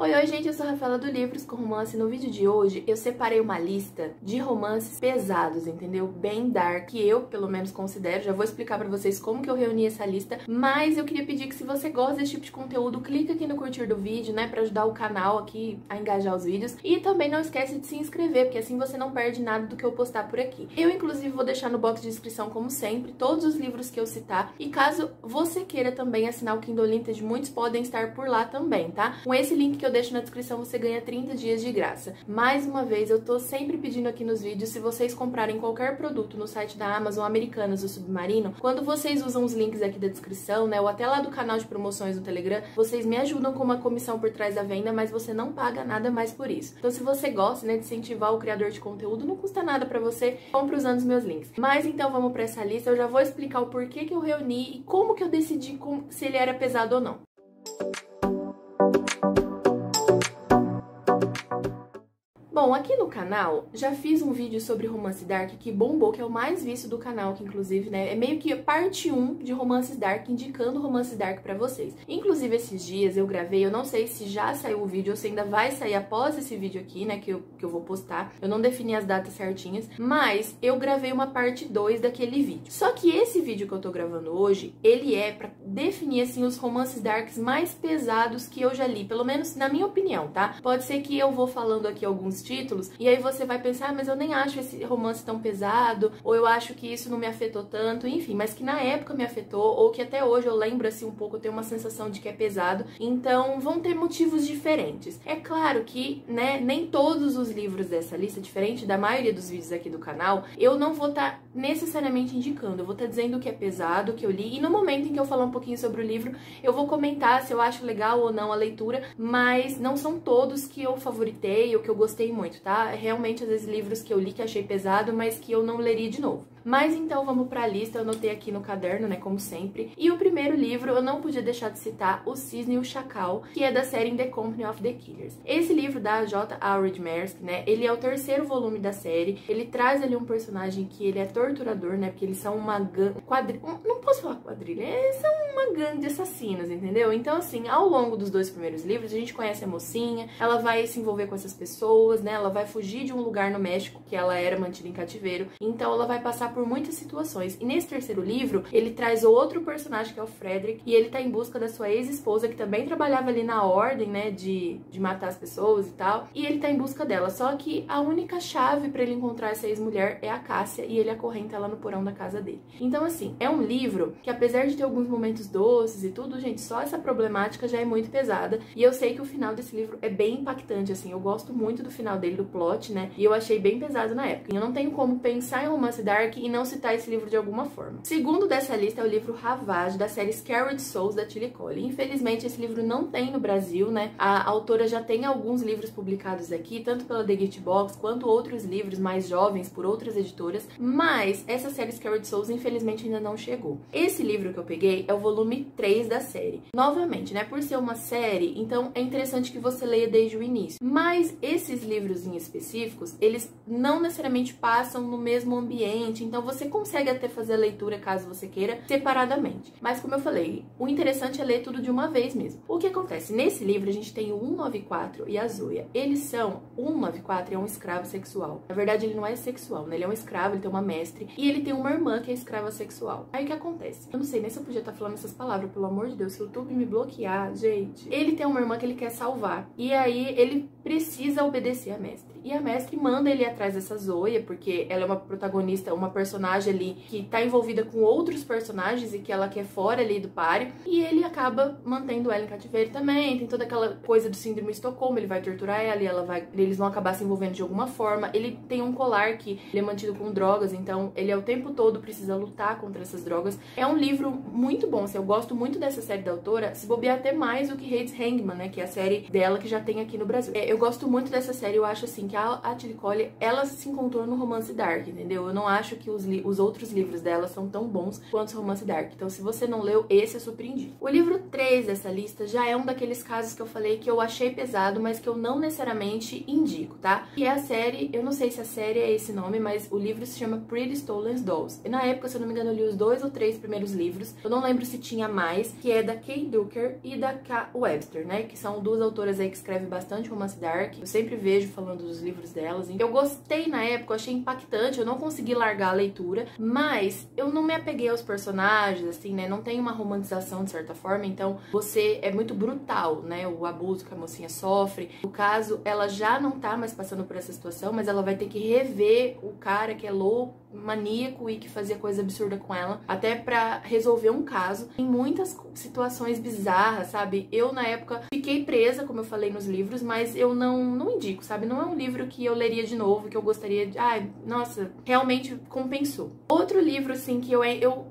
Oi, gente, eu sou a Rafaela do Livros com Romance. No vídeo de hoje eu separei uma lista de romances pesados, entendeu? Bem dark, que eu pelo menos considero. Já vou explicar pra vocês como que eu reuni essa lista, mas eu queria pedir que se você gosta desse tipo de conteúdo, clica aqui no curtir do vídeo, né, pra ajudar o canal aqui a engajar os vídeos. E também não esquece de se inscrever, porque assim você não perde nada do que eu postar por aqui. Eu, inclusive, vou deixar no box de descrição, como sempre, todos os livros que eu citar. E caso você queira também assinar o Kindle Unlimited, muitos podem estar por lá também, tá? Com esse link que eu deixo na descrição, você ganha 30 dias de graça. Mais uma vez, eu tô sempre pedindo aqui nos vídeos, se vocês comprarem qualquer produto no site da Amazon, Americanas ou Submarino, quando vocês usam os links aqui da descrição, né, ou até lá do canal de promoções no Telegram, vocês me ajudam com uma comissão por trás da venda, mas você não paga nada mais por isso. Então, se você gosta, né, de incentivar o criador de conteúdo, não custa nada pra você, compre usando os meus links. Mas então, vamos pra essa lista, eu já vou explicar o porquê que eu reuni e como que eu decidi se ele era pesado ou não. Bom, aqui no canal, já fiz um vídeo sobre romance dark que bombou, que é o mais visto do canal, que inclusive, né, é meio que parte 1 de romances dark, indicando romances dark pra vocês. Inclusive, esses dias eu gravei, eu não sei se já saiu o vídeo ou se ainda vai sair após esse vídeo aqui, né, que eu vou postar. Eu não defini as datas certinhas, mas eu gravei uma parte 2 daquele vídeo. Só que esse vídeo que eu tô gravando hoje, ele é pra definir, assim, os romances darks mais pesados que eu já li, pelo menos na minha opinião, tá? Pode ser que eu vou falando aqui alguns títulos, e aí você vai pensar, ah, mas eu nem acho esse romance tão pesado, ou eu acho que isso não me afetou tanto, enfim, mas que na época me afetou, ou que até hoje eu lembro assim um pouco, eu tenho uma sensação de que é pesado, então vão ter motivos diferentes. É claro que, né, nem todos os livros dessa lista, diferente da maioria dos vídeos aqui do canal, eu não vou estar necessariamente indicando, eu vou estar dizendo o que é pesado, o que eu li, e no momento em que eu falar um pouquinho sobre o livro, eu vou comentar se eu acho legal ou não a leitura, mas não são todos que eu favoritei ou que eu gostei muito, tá? Realmente, às vezes, livros que eu li que achei pesado, mas que eu não leria de novo. Mas então vamos pra lista, eu anotei aqui no caderno, né, como sempre. E o primeiro livro, eu não podia deixar de citar O Cisne e o Chacal, que é da série In the Company of the Killers. Esse livro da J. Howard Maersk, né, ele é o terceiro volume da série. Ele traz ali um personagem que ele é torturador, né, porque eles são uma gangue... Não posso falar quadrilha, eles são uma gangue de assassinos, entendeu? Então, assim, ao longo dos dois primeiros livros, a gente conhece a mocinha, ela vai se envolver com essas pessoas, né, ela vai fugir de um lugar no México que ela era mantida em cativeiro, então ela vai passar por muitas situações. E nesse terceiro livro, ele traz outro personagem que é o Frederick, e ele tá em busca da sua ex-esposa, que também trabalhava ali na ordem, né, de matar as pessoas e tal, e ele tá em busca dela. Só que a única chave pra ele encontrar essa ex-mulher é a Cássia, e ele acorrenta ela no porão da casa dele. Então, assim, é um livro que, apesar de ter alguns momentos doces e tudo, gente, só essa problemática já é muito pesada, e eu sei que o final desse livro é bem impactante, assim, eu gosto muito do final dele, do plot, né, e eu achei bem pesado na época. E eu não tenho como pensar em romance dark e não citar esse livro de alguma forma. Segundo dessa lista é o livro Ravage, da série Scared Souls, da Tilly Colley. Infelizmente, esse livro não tem no Brasil, né? A autora já tem alguns livros publicados aqui, tanto pela The Gift Box, quanto outros livros mais jovens por outras editoras, mas essa série Scared Souls, infelizmente, ainda não chegou. Esse livro que eu peguei é o volume 3 da série. Novamente, né? Por ser uma série, então é interessante que você leia desde o início. Mas esses livros em específicos, eles não necessariamente passam no mesmo ambiente, então você consegue até fazer a leitura, caso você queira, separadamente. Mas, como eu falei, o interessante é ler tudo de uma vez mesmo. O que acontece? Nesse livro, a gente tem o 194 e a Zoya. Eles são... O 194 é um escravo sexual. Na verdade, ele não é sexual, né? Ele é um escravo, ele tem uma mestre. E ele tem uma irmã que é escrava sexual. Aí, o que acontece? Eu não sei nem se eu podia estar falando essas palavras, pelo amor de Deus. Se o YouTube me bloquear, gente... Ele tem uma irmã que ele quer salvar. E aí, ele precisa obedecer a mestre. E a mestre manda ele ir atrás dessa Zoya, porque ela é uma protagonista, uma personagem ali que tá envolvida com outros personagens e que ela quer fora ali do páreo, e ele acaba mantendo ela em cativeiro também. Tem toda aquela coisa do síndrome de Estocolmo, ele vai torturar ela e eles vão acabar se envolvendo de alguma forma. Ele tem um colar que ele é mantido com drogas, então ele o tempo todo precisa lutar contra essas drogas. É um livro muito bom, assim, eu gosto muito dessa série da autora, se bobear até mais do que Hades Hangman, né, que é a série dela que já tem aqui no Brasil. Eu gosto muito dessa série, eu acho assim que a Tilly Colley, ela se encontrou no romance dark, entendeu? Eu não acho que os outros livros dela são tão bons quanto os Romance Dark. Então, se você não leu, esse eu surpreendi. O livro 3 dessa lista já é um daqueles casos que eu falei que eu achei pesado, mas que eu não necessariamente indico, tá? E é a série, eu não sei se a série é esse nome, mas o livro se chama Pretty Stolen Dolls. E na época, se eu não me engano, eu li os 2 ou 3 primeiros livros. Eu não lembro se tinha mais, que é da Kay Duker e da K. Webster, né? Que são duas autoras aí que escrevem bastante romance dark. Eu sempre vejo falando dos livros delas. Eu gostei na época, eu achei impactante, eu não consegui largar a leitura, mas eu não me apeguei aos personagens, assim, né? Não tem uma romantização de certa forma, então você é muito brutal, né? O abuso que a mocinha sofre. No caso, ela já não tá mais passando por essa situação, mas ela vai ter que rever o cara que é louco, maníaco e que fazia coisa absurda com ela, até pra resolver um caso. Em muitas situações bizarras, sabe? Eu, na época, fiquei presa, como eu falei nos livros, mas eu não indico, sabe? Não é um livro que eu leria de novo, que eu gostaria de... Ai, nossa, realmente compensou. Outro livro, assim, que eu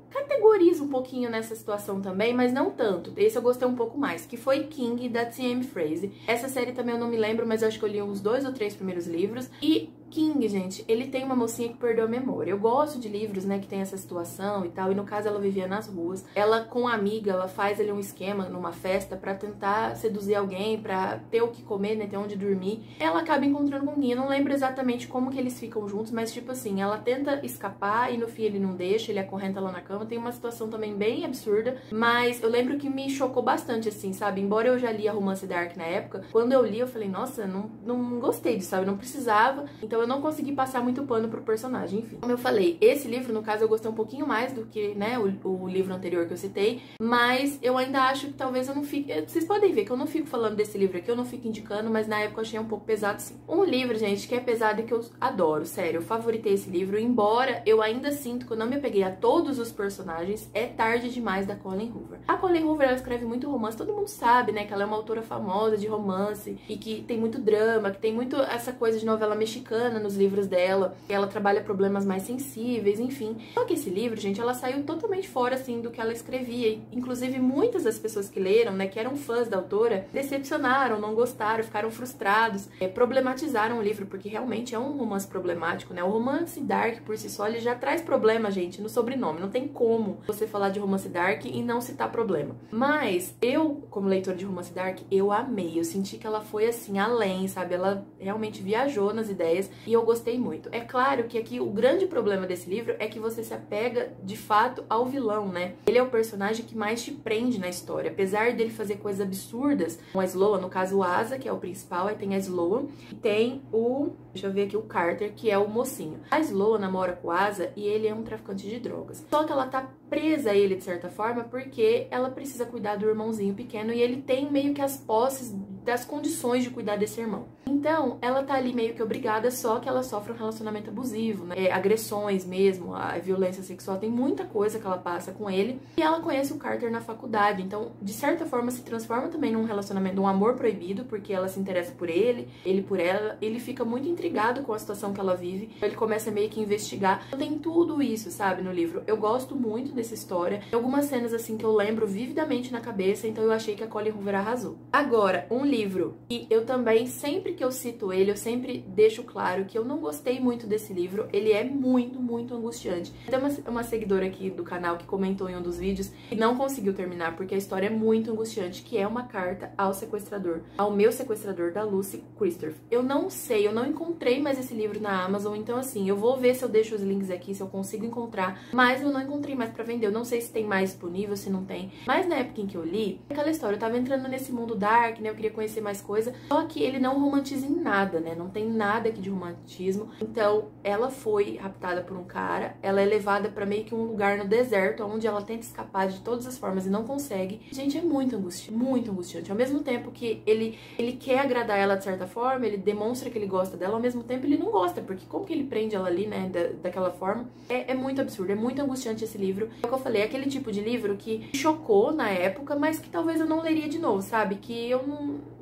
categorizo um pouquinho nessa situação também, mas não tanto. Esse eu gostei um pouco mais, que foi King, da T.M. Frazee. Essa série também eu não me lembro, mas eu acho que eu li uns 2 ou 3 primeiros livros. E King, gente, ele tem uma mocinha que perdeu a memória. Eu gosto de livros, né, que tem essa situação e tal, e no caso ela vivia nas ruas. Ela, com a amiga, ela faz ali um esquema numa festa pra tentar seduzir alguém, pra ter o que comer, né, ter onde dormir. Ela acaba encontrando com alguém. Eu não lembro exatamente como que eles ficam juntos, mas tipo assim, ela tenta escapar e no fim ele não deixa, ele acorrenta ela na cama. Tem uma situação também bem absurda, mas eu lembro que me chocou bastante, assim, sabe? Embora eu já lia Romance Dark na época, quando eu li eu falei, nossa, não gostei disso, sabe? Não precisava, então eu não consegui passar muito pano pro personagem, enfim. Como eu falei, esse livro, no caso, eu gostei um pouquinho mais do que, né, o livro anterior que eu citei, mas eu ainda acho que talvez eu não fique... Vocês podem ver que eu não fico falando desse livro aqui, eu não fico indicando, mas na época eu achei um pouco pesado, sim. Um livro, gente, que é pesado e que eu adoro, sério, eu favoritei esse livro, embora eu ainda sinto que eu não me apeguei a todos os personagens, é Tarde Demais, da Colleen Hoover. A Colleen Hoover, ela escreve muito romance, todo mundo sabe, né, que ela é uma autora famosa de romance e que tem muito drama, que tem muito essa coisa de novela mexicana nos livros dela, ela trabalha problemas mais sensíveis, enfim. Só que esse livro, gente, ela saiu totalmente fora, assim, do que ela escrevia. Inclusive, muitas das pessoas que leram, né, que eram fãs da autora, decepcionaram, não gostaram, ficaram frustrados, problematizaram o livro, porque realmente é um romance problemático, né? O romance dark, por si só, ele já traz problema, gente, no sobrenome. Não tem como você falar de romance dark e não citar problema. Mas eu, como leitora de romance dark, eu amei. Eu senti que ela foi, assim, além, sabe? Ela realmente viajou nas ideias e eu gostei muito. É claro que aqui o grande problema desse livro é que você se apega, de fato, ao vilão, né? Ele é o personagem que mais te prende na história. Apesar dele fazer coisas absurdas com a Sloan, no caso o Asa, que é o principal, aí tem a Sloan, e tem o... Deixa eu ver aqui, o Carter, que é o mocinho. A Sloan namora com o Asa e ele é um traficante de drogas. Só que ela tá presa a ele, de certa forma, porque ela precisa cuidar do irmãozinho pequeno e ele tem meio que as posses das condições de cuidar desse irmão. Então, ela tá ali meio que obrigada, só que ela sofre um relacionamento abusivo, né? Agressões mesmo, a violência sexual, tem muita coisa que ela passa com ele. E ela conhece o Carter na faculdade, então, de certa forma, se transforma também num relacionamento, num amor proibido, porque ela se interessa por ele por ela, ele fica muito intrigado com a situação que ela vive, ele começa meio que investigar. Então, tem tudo isso, sabe, no livro. Eu gosto muito dessa história. Tem algumas cenas, assim, que eu lembro vividamente na cabeça, então eu achei que a Colleen Hoover arrasou. Agora, um livro, e eu também, sempre que eu cito ele, eu sempre deixo claro que eu não gostei muito desse livro, ele é muito, muito angustiante. Tem uma seguidora aqui do canal que comentou em um dos vídeos e não conseguiu terminar, porque a história é muito angustiante, que é uma carta ao sequestrador, ao meu sequestrador, da Lucy Christopher. Eu não sei, eu não encontrei mais esse livro na Amazon, então assim, eu vou ver se eu deixo os links aqui, se eu consigo encontrar, mas eu não encontrei mais pra vender, eu não sei se tem mais disponível, se não tem. Mas na época em que eu li, aquela história, eu tava entrando nesse mundo dark, né, eu queria conhecer mais coisa, só que ele não romantiza em nada, né, não tem nada aqui de romantismo. Então, ela foi raptada por um cara, ela é levada pra meio que um lugar no deserto, onde ela tenta escapar de todas as formas e não consegue. Gente, é muito angustiante. Ao mesmo tempo que ele quer agradar ela de certa forma, ele demonstra que ele gosta dela, ao mesmo tempo ele não gosta, porque como que ele prende ela ali, né, daquela forma, é muito absurdo, é muito angustiante esse livro. É o que eu falei, é aquele tipo de livro que me chocou na época, mas que talvez eu não leria de novo, sabe? Que eu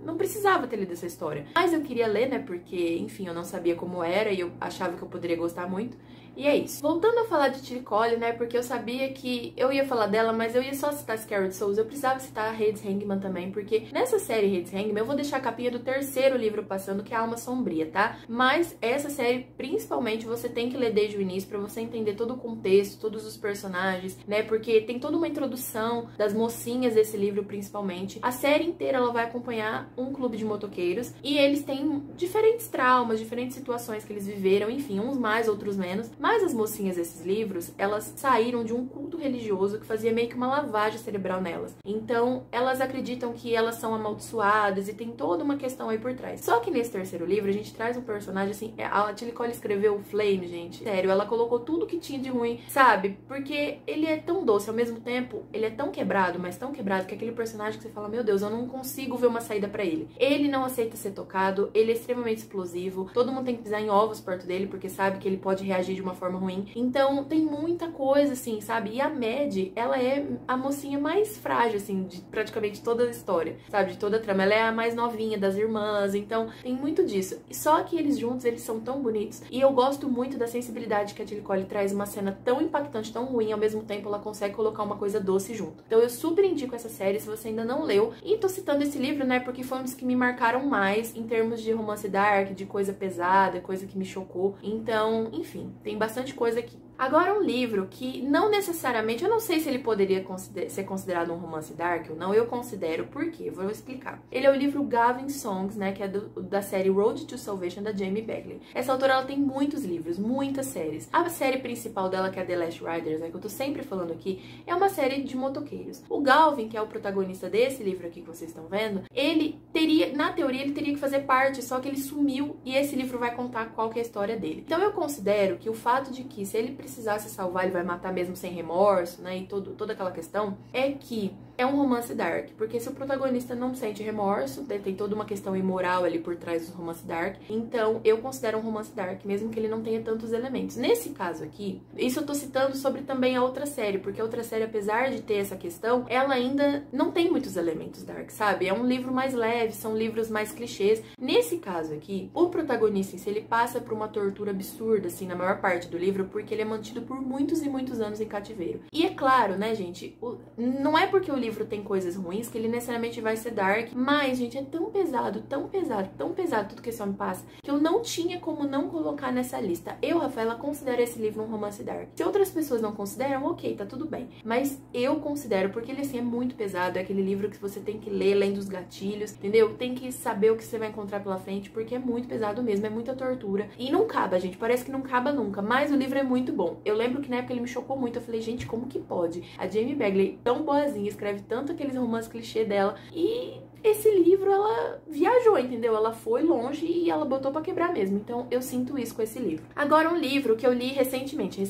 não precisava ter lido essa história. Mas eu queria ler, né, porque, enfim, eu não sabia como era e eu achava que eu poderia gostar muito. E é isso. Voltando a falar de Tilly Colley, né, porque eu sabia que eu ia falar dela, mas eu ia só citar Scarlett Souls, eu precisava citar a Hades Hangman também, porque nessa série Hades Hangman eu vou deixar a capinha do terceiro livro passando, que é Alma Sombria, tá? Mas essa série, principalmente, você tem que ler desde o início pra você entender todo o contexto, todos os personagens, né, porque tem toda uma introdução das mocinhas desse livro, principalmente. A série inteira ela vai acompanhar um clube de motoqueiros e eles têm diferentes traumas, diferentes situações que eles viveram, enfim, uns mais, outros menos. Mas as mocinhas desses livros, elas saíram de um culto religioso que fazia meio que uma lavagem cerebral nelas. Então, elas acreditam que elas são amaldiçoadas e tem toda uma questão aí por trás. Só que nesse terceiro livro, a gente traz um personagem assim, a Tilly Colley escreveu o Flame, gente. Sério, ela colocou tudo que tinha de ruim, sabe? Porque ele é tão doce, ao mesmo tempo, ele é tão quebrado, mas tão quebrado que é aquele personagem que você fala, meu Deus, eu não consigo ver uma saída pra ele. Ele não aceita ser tocado, ele é extremamente explosivo, todo mundo tem que pisar em ovos perto dele, porque sabe que ele pode reagir de uma forma ruim. Então, tem muita coisa, assim, sabe? E a Mad, ela é a mocinha mais frágil, assim, de praticamente toda a história, sabe? De toda a trama. Ela é a mais novinha das irmãs, então tem muito disso. E só que eles juntos, eles são tão bonitos. E eu gosto muito da sensibilidade que a Tilly Colley traz, uma cena tão impactante, tão ruim, ao mesmo tempo ela consegue colocar uma coisa doce junto. Então eu super indico essa série se você ainda não leu. E tô citando esse livro, né, porque foi um dos que me marcaram mais em termos de romance dark, de coisa pesada, coisa que me chocou. Então, enfim, tem bastante coisa aqui. Agora, um livro que não necessariamente, eu não sei se ele poderia ser considerado um romance dark ou não, eu considero, por quê? Vou explicar. Ele é o livro Gavin Songs, né, que é da série Road to Salvation, da Jamie Bagley. Essa autora, ela tem muitos livros, muitas séries. A série principal dela, que é The Last Riders, né, que eu tô sempre falando aqui, é uma série de motoqueiros. O Galvin, que é o protagonista desse livro aqui que vocês estão vendo, ele teria, na teoria, ele teria que fazer parte, só que ele sumiu e esse livro vai contar qual que é a história dele. Então eu considero que o fato de que, se ele precisar se salvar, ele vai matar mesmo sem remorso, né, e toda aquela questão, é que é um romance dark, porque se o protagonista não sente remorso, tem toda uma questão imoral ali por trás do romance dark, então eu considero um romance dark, mesmo que ele não tenha tantos elementos. Nesse caso aqui, isso eu tô citando sobre também a outra série, porque a outra série, apesar de ter essa questão, ela ainda não tem muitos elementos dark, sabe? É um livro mais leve, são livros mais clichês. Nesse caso aqui, o protagonista, se ele passa por uma tortura absurda, assim, na maior parte do livro, porque ele é mantido por muitos e muitos anos em cativeiro. E é claro, né, gente, não é porque o livro tem coisas ruins que ele necessariamente vai ser dark, mas, gente, é tão pesado, tão pesado, tão pesado tudo que esse homem passa, que eu não tinha como não colocar nessa lista. Eu, Rafaela, considero esse livro um romance dark. Se outras pessoas não consideram, ok, tá tudo bem. Mas eu considero, porque ele, assim, é muito pesado, é aquele livro que você tem que ler, lendo os gatilhos, entendeu? Tem que saber o que você vai encontrar pela frente, porque é muito pesado mesmo, é muita tortura. E não acaba, gente, parece que não acaba nunca, mas o livro é muito bom. Eu lembro que na época ele me chocou muito, eu falei, gente, como que pode? A Jamie Bagley, tão boazinha, escreve tanto aqueles romances clichê dela, e esse livro ela viajou, entendeu? Ela foi longe e ela botou pra quebrar mesmo. Então eu sinto isso com esse livro. Agora, um livro que eu li recentemente,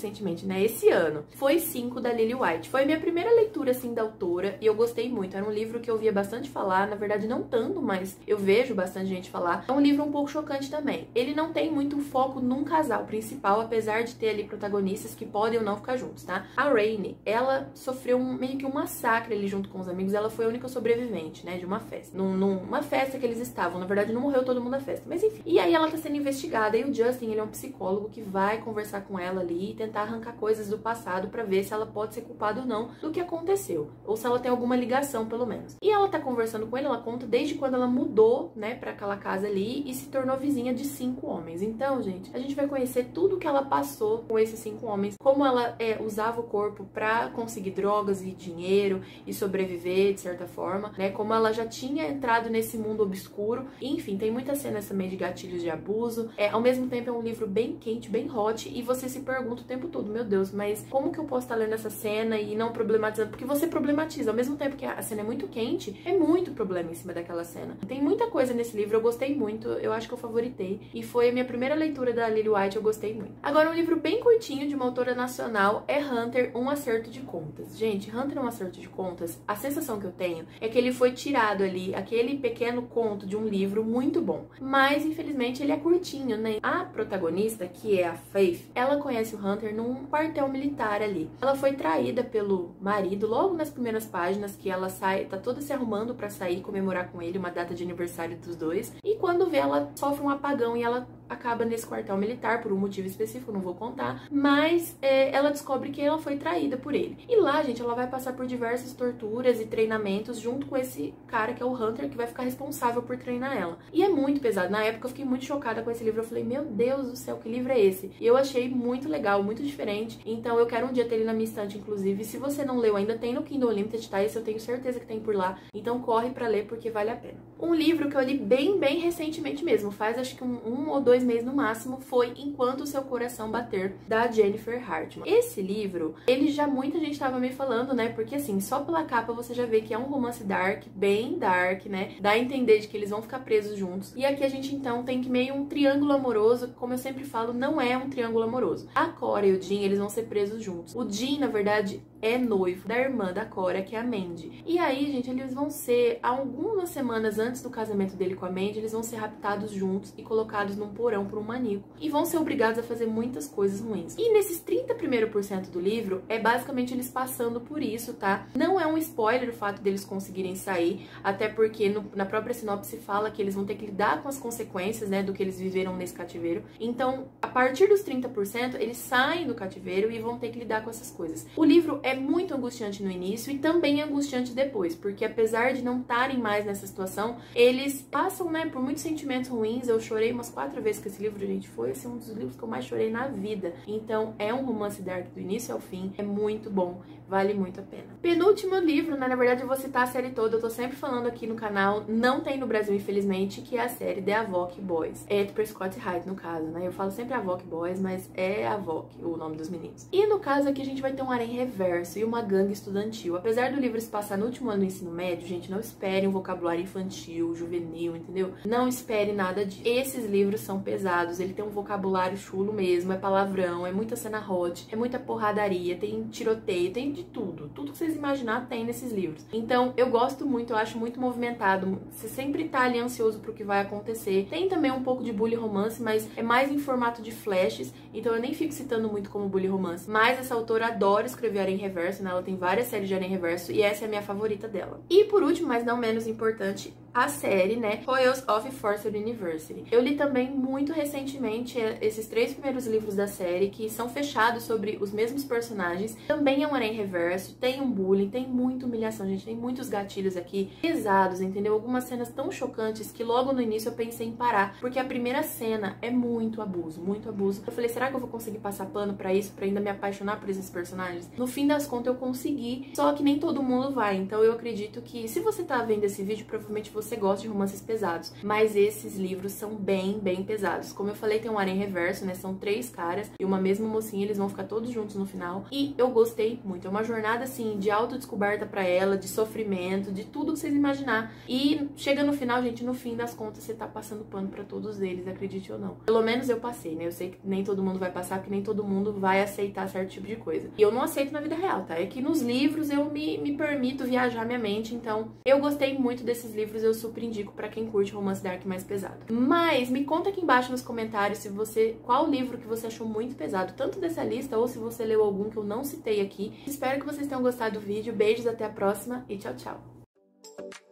né? Esse ano. Foi 5, da Lily White. Foi a minha primeira leitura, assim, da autora e eu gostei muito. Era um livro que eu ouvia bastante falar, na verdade não tanto, mas eu vejo bastante gente falar. É um livro um pouco chocante também. Ele não tem muito foco num casal principal, apesar de ter ali protagonistas que podem ou não ficar juntos, tá? A Rainey, ela sofreu meio que um massacre ali junto com os amigos. Ela foi a única sobrevivente, né, de uma festa. Numa festa que eles estavam. Na verdade, não morreu todo mundo na festa, mas enfim. E aí ela tá sendo investigada. E o Justin, ele é um psicólogo que vai conversar com ela ali e tentar arrancar coisas do passado pra ver se ela pode ser culpada ou não do que aconteceu. Ou se ela tem alguma ligação, pelo menos. E ela tá conversando com ele, ela conta desde quando ela mudou, né, pra aquela casa ali e se tornou vizinha de 5 homens. Então, gente, a gente vai conhecer tudo que ela passou com esses 5 homens. Como ela usava o corpo pra conseguir drogas e dinheiro e sobreviver, de certa forma, né? Como ela já tinha entrado nesse mundo obscuro. Enfim, tem muitas cenas também de gatilhos de abuso. Ao mesmo tempo é um livro bem quente, bem hot, e você se pergunta o tempo todo, meu Deus, mas como que eu posso estar lendo essa cena e não problematizando? Porque você problematiza, ao mesmo tempo que a cena é muito quente, é muito problema em cima daquela cena. Tem muita coisa nesse livro, eu gostei muito, eu acho que eu favoritei, e foi a minha primeira leitura da Lily White, eu gostei muito. Agora, um livro bem curtinho de uma autora nacional é Hunter, Um Acerto de Contas. Gente, Hunter, Um Acerto de Contas, a sensação que eu tenho é que ele foi tirado ali, aquele pequeno conto de um livro muito bom. Mas, infelizmente, ele é curtinho, né? A protagonista, que é a Faith, ela conhece o Hunter num quartel militar ali. Ela foi traída pelo marido logo nas primeiras páginas, que ela sai, tá toda se arrumando pra sair comemorar com ele uma data de aniversário dos dois. E quando vê, ela sofre um apagão e ela acaba nesse quartel militar por um motivo específico, não vou contar, mas ela descobre que ela foi traída por ele. E lá, gente, ela vai passar por diversas torturas e treinamentos junto com esse cara que é o Hunter, que vai ficar responsável por treinar ela. E é muito pesado. Na época eu fiquei muito chocada com esse livro, eu falei, meu Deus do céu, que livro é esse? E eu achei muito legal, muito diferente, então eu quero um dia ter ele na minha estante, inclusive. Se você não leu ainda, tem no Kindle Unlimited, tá? Esse eu tenho certeza que tem por lá, então corre pra ler porque vale a pena. Um livro que eu li bem recentemente mesmo, faz acho que um ou 2 meses no máximo, foi Enquanto o Seu Coração Bater, da Jennifer Hartman. Esse livro, ele já muita gente tava me falando, né, porque assim, só pela capa você já vê que é um romance dark, bem dark, né, dá a entender de que eles vão ficar presos juntos. E aqui a gente então tem que meio um triângulo amoroso, como eu sempre falo, não é um triângulo amoroso. A Cora e o Jim, eles vão ser presos juntos. O Jim, na verdade, é noivo da irmã da Cora, que é a Mandy. E aí, gente, eles vão ser, algumas semanas antes do casamento dele com a Mandy, eles vão ser raptados juntos e colocados num porão por um maníaco. E vão ser obrigados a fazer muitas coisas ruins. E nesses 30% do livro, é basicamente eles passando por isso, tá? Não é um spoiler o fato deles conseguirem sair, até porque na própria sinopse fala que eles vão ter que lidar com as consequências, né, do que eles viveram nesse cativeiro. Então, a partir dos 30%, eles saem do cativeiro e vão ter que lidar com essas coisas. O livro é muito angustiante no início e também angustiante depois, porque apesar de não estarem mais nessa situação, eles passam, né, por muitos sentimentos ruins. Eu chorei umas 4 vezes com esse livro, gente. Foi assim, um dos livros que eu mais chorei na vida. Então, é um romance dark do início ao fim. É muito bom. Vale muito a pena. Penúltimo livro, né? Na verdade eu vou citar a série toda, eu tô sempre falando aqui no canal, não tem no Brasil, infelizmente, que é a série The Avoc Boys. É do Prescott Height, no caso, né? Eu falo sempre Avoc Boys, mas é Avoc o nome dos meninos. E no caso aqui a gente vai ter um harém reverso e uma gangue estudantil. Apesar do livro se passar no último ano do ensino médio, gente, não espere um vocabulário infantil, juvenil, entendeu? Não espere nada disso. Esses livros são pesados, ele tem um vocabulário chulo mesmo, é palavrão, é muita cena hot, é muita porradaria, tem tiroteio, tem de tudo. Tudo que vocês imaginar tem nesses livros. Então, eu gosto muito, eu acho muito movimentado. Você sempre tá ali ansioso pro que vai acontecer. Tem também um pouco de bully romance, mas é mais em formato de flashes, então eu nem fico citando muito como bully romance. Mas essa autora adora escrever harém reverso, né? Ela tem várias séries de harém reverso e essa é a minha favorita dela. E por último, mas não menos importante, a série, né, Foils of Forced University. Eu li também muito recentemente esses 3 primeiros livros da série, que são fechados sobre os mesmos personagens. Também é um harém reverso, tem um bullying, tem muita humilhação, gente, tem muitos gatilhos aqui pesados, entendeu? Algumas cenas tão chocantes que logo no início eu pensei em parar, porque a primeira cena é muito abuso, muito abuso. Eu falei, será que eu vou conseguir passar pano pra isso, pra ainda me apaixonar por esses personagens? No fim das contas eu consegui, só que nem todo mundo vai, então eu acredito que se você tá vendo esse vídeo, provavelmente você gosta de romances pesados, mas esses livros são bem pesados. Como eu falei, tem um harém reverso, né? São 3 caras e uma mesma mocinha, eles vão ficar todos juntos no final. E eu gostei muito. É uma jornada, assim, de autodescoberta pra ela, de sofrimento, de tudo que vocês imaginar. E chega no final, gente, no fim das contas, você tá passando pano pra todos eles, acredite ou não. Pelo menos eu passei, né? Eu sei que nem todo mundo vai passar, porque nem todo mundo vai aceitar certo tipo de coisa. E eu não aceito na vida real, tá? É que nos livros eu me permito viajar minha mente, então eu gostei muito desses livros, eu super indico pra quem curte romance dark mais pesado. Mas me conta aqui embaixo nos comentários qual livro que você achou muito pesado, tanto dessa lista ou se você leu algum que eu não citei aqui. Espero que vocês tenham gostado do vídeo. Beijos, até a próxima e tchau, tchau!